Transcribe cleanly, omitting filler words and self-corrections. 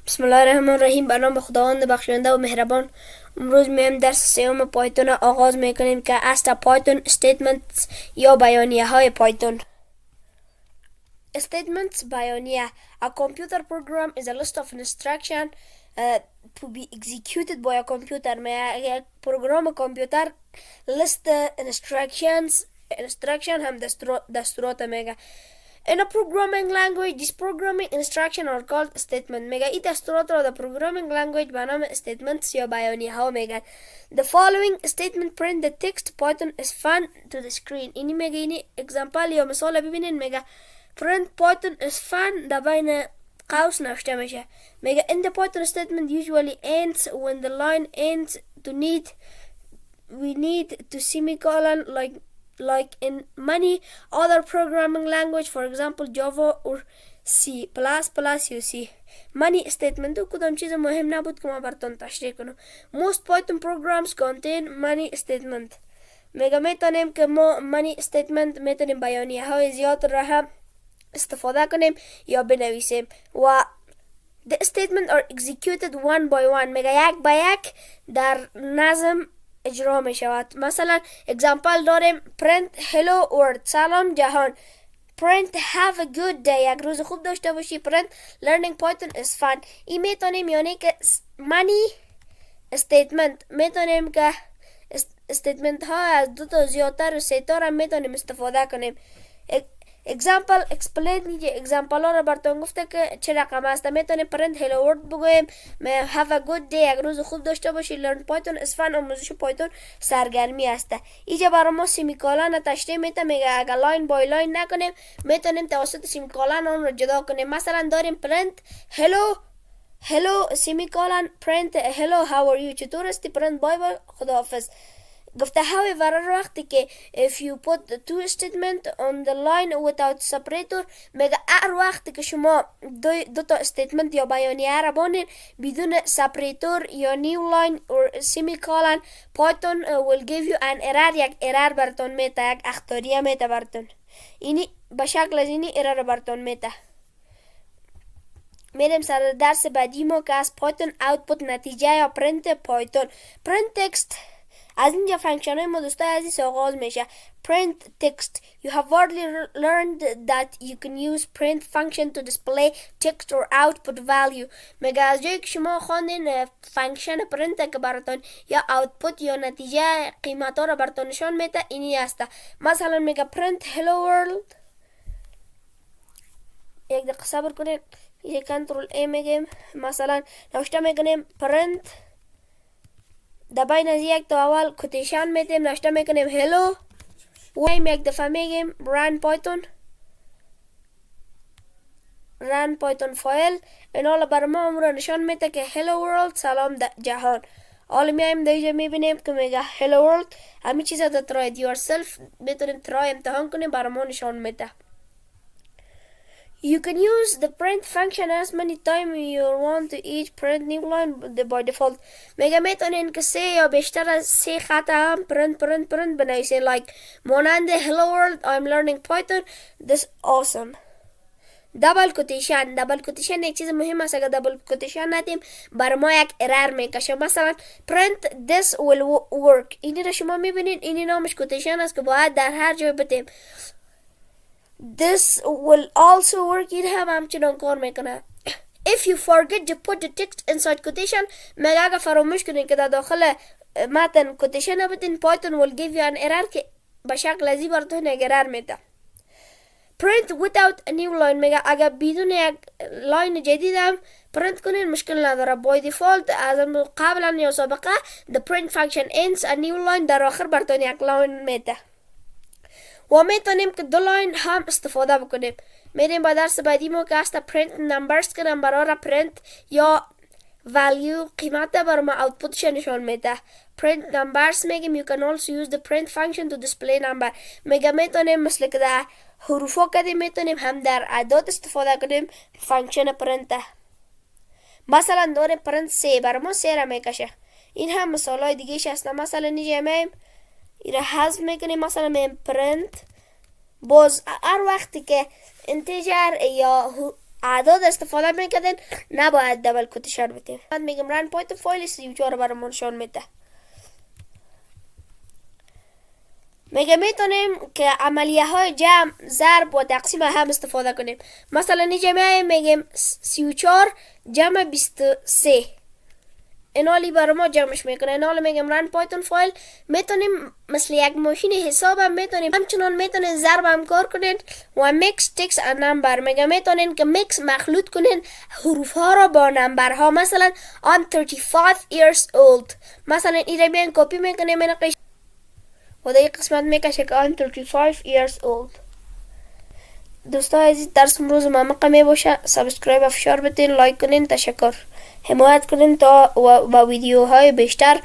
بسم الله الرحمن الرحیم. به نام خداوند بخشنده و مهربان. امروز میایم درس سوم پایتون آغاز میکنیم که اصل پایتون استیتمنت یا بیانیه های پایتون. Statements بیانیه. A computer program is a list of instruction to be executed by a computer. یک پروگرام کامپیوتر list instruction هم دستورات میگه. In a programming language, these programming instructions are called statement. میگه این دستورات را در programming language به نام statements یا بیانیه ها میگن. The following statement print the text Python is fun to the screen. اینی میگه اینی example یا مثال ببینین. میگه print Python is fun در بین قوس نوشته میشه. میگه in the Python statement usually ends when the line ends we need to semicolon like in many other programming language, for example Java or C++ you see. many statement کدام چیز مهم نبود که ما براتون تشریح کنم. Most Python programs contain many statement. میتونیم که ما many statement میتونیم بیانیه های زیاد را هم استفاده کنیم یا بنویسیم و the statement are executed one by one. یک با یک در نظم اجرا می شود. مثلا example داریم print hello world سلام جهان. print have a good day یک روز خوب داشته باشی. print learning Python is fun. این میتونیم یعنی که many statement میتونیم که statement ها از دو تا زیادتر و سه تا را میتونیم استفاده کنیم. example explain نیجه example ها را براتون گفته که چه رقم است. میتونیم print hello world بگویم have a good day یک روز خوب داشته باشی. learn Python is fun آموزش پایتون سرگرمی است. اینجا برای ما سیمیکالن تشریح میده. میگه اگر لاین بای لاین نکنیم میتونیم توسط سیمیکالن آن را جدا کنیم. مثلا داریم print hello سیمیکالن print hello how are you چطور هستی. print bye bye خداحافظ. گفته however وقتی که if you put the two statement on the line without separator میگه هر وقتی که شما دو تا استیتمنت یا بیانیه را بانین بدون separator یا new line or semicolon Python will give you an error. یک error براتون میده. یک اخطاریه میده براتون. اینی به شکل از اینی error براتون میده. میریم سر درس بعدی ما که از Python output نتیجه یا print پایتون. print text از اینجا فنکشن های ما دوستای عزیز آغاز میشه. print text. You have already learned that you can use print function to display text or output value. میگه از جایی که شما خواندین فنکشن print که براتون یا output یا نتیجه قیمت ها را براتون نشان میده اینی هست. مثلا میگه print hello world. یک دقیقه صبر کنید. یک کنترل ای میگیم. مثلا نوشته میکنیم print در بین از یک تا اول کوتیشن میدیم نوشته میکنیم hello و یک دفعه میگیم run python فایل. این حالا برای ما امرو نشان میده که hello world سلام جهان. حالا میایم در اینجا میبینیم که میگه hello world همین چیزا در try it yourself میتونیم try امتحان کنیم برای ما نشان میده. You can use the print function as many times you want to each print new line by default. میگه میتونین که سه یا بیشتر از سه خط هم print بنویسین like مانند hello world I'm learning Python this awesome. دبل کوتیشن یک چیز مهم است. اگر دبل کوتیشن ندیم برای ما یک error میکشه. مثلا print this will work. اینی را شما میبینین اینی نامش کوتیشن است که باید در هر جای بدیم. This will also work. این هم همچنان کار میکنه. If you forget to put the text inside quotation میگه اگر فراموش کنین که در داخل متن کوتیشن بدین Python will give you an error که به شکل ازی براتون یک error میده. Print without a new line میگه اگر بدون یک لاین جدید هم print کنین مشکل نداره. by default از قبلا یا سابقه the print function ends a new line در آخر براتون یک لاین میده. و میتونیم که دو لاین هم استفاده بکنیم. میریم با درس بعدی ما که است print numbers که نمبرها را print یا value قیمت برای ما outputش نشان میده. print numbers میگیم you can also use the print function to display number. میگه میتونیم مثل که در حروفا کردیم میتونیم هم در اعداد استفاده کنیم فانکشن print. مثلا داریم print 3 برای ما 3 را میکشه. این هم مثال های دیگه هست. مثلا نیجه میم ایره حذف میکنیم. مثلا میم print باز هر وقتی که انتجر یا اعداد استفاده میکردین، نباید دبل کوتشن بدیم. من میگم رن پایتون فایل 34 رو برامون نشان میده. میگه میتونیم که عملیه های جمع، ضرب و تقسیم هم استفاده کنیم. مثلا اینجا میگیم 34 جمع 23. اینالی برای ما جمعش میکنه. اینالی میگم رن پایتون فایل. میتونیم مثل یک ماشین حساب هم میتونیم، همچنان میتونین ضرب هم کار کنین و میکس تکس ا نمبر. میگه میتونین که میکس مخلوط کنین حروف ها را با نمبر ها. مثلا I'm 35 years old. مثلا این را بیان کپی میکنیم و در این قسمت میکشه که I'm 35 years old. دوستان عزیز، درس امروز معمقه می باشه. سابسکرایب افشار بدین، لایک کنین، تشکر، حمایت کنین تا و ویدیوهای بیشتر